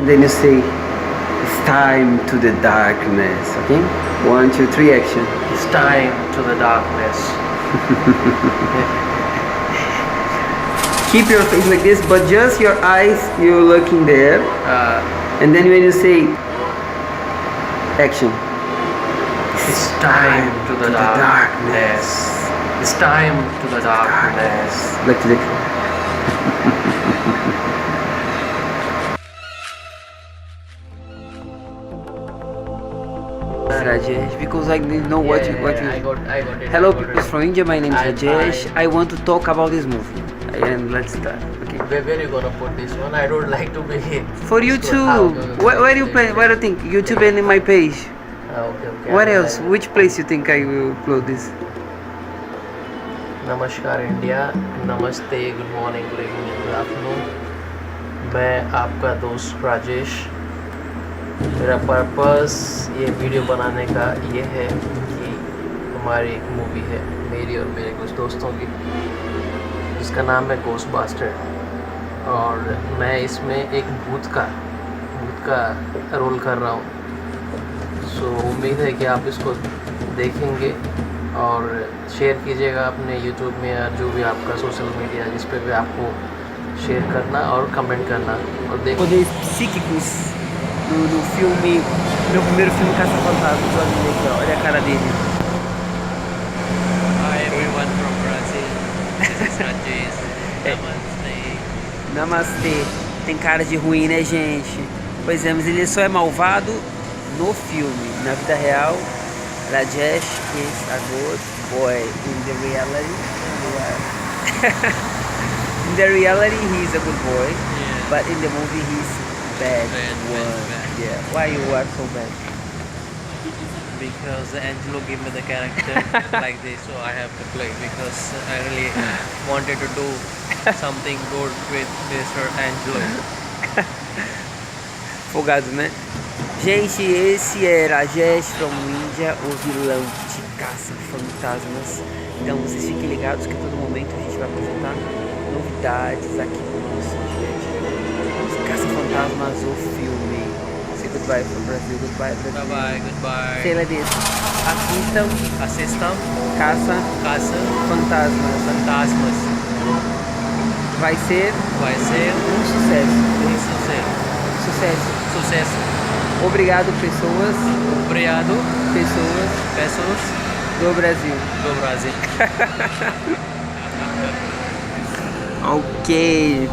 Then you say, it's time to the darkness, okay? 1, 2, 3, action. It's time to the darkness. Keep your face like this, but just your eyes, you're looking there. And then when you say, action. It's time to the darkness. It's time to the darkness. Look. Rajesh, because I didn't know what you. I got it. Hello, I got people it. from India. My name is I- Rajesh. I want to talk about this movie, and let's start. Okay. Where are you gonna put this one? I don't like to be For YouTube, where do you play? Where do you think YouTube and in my page? Okay. What else? Which place you think I will upload this? नमस्कार इंडिया, नमस्ते, good morning, good evening, good afternoon. मैं आपका दोस्त राजेश। मेरा पर्पस ये वीडियो बनाने का ये है कि हमारी एक मूवी है, मेरी और मेरे कुछ दोस्तों की, जिसका नाम है घोस्टबस्टर्स, और मैं इसमें एक भूत का रोल कर रहा हूँ। सो उम्मीद है कि आप इसको देखेंगे और शेयर कीजिएगा अपने YouTube में या जो भी आपका सोशल मीडिया जिस पे भी आपको शेयर करना और कमेंट करना और देखो। Poderes psíquicos do filme, meu primeiro filme Caça-Fantasmas. Olha ele aqui, ó, olha a cara dele. Hi everyone from Brazil. This is Rajesh. Namaste. Namastê. Tem cara de ruim, né, gente? Pois é, mas ele só é malvado no filme. Na vida real, Rajesh is a good boy. In the reality, in the reality, he's a good boy. Yeah. But in the movie, he's bad one. Bad. Yeah. Why you are so bad? Because Angelo gave me the character like this, so I have to play because I really wanted to do something good with Mr. Angelo. Folgado, né? Gente, esse é Rajesh from India, o vilão que te caça fantasmas. Então vocês fiquem ligados que a todo momento a gente vai apresentar novidades aqui com vocês, gente. Os Caça-Fantasmas, o filme. Say goodbye from Brazil, goodbye Brazil. Bye bye, goodbye. Sei lá disso. Assistam Caça Fantasmas. Fantasmas. Vai ser Vai ser um sucesso. sucesso. Sucesso. Obrigado, pessoas Obrigado, pessoas do Brasil. do Brasil. Ok.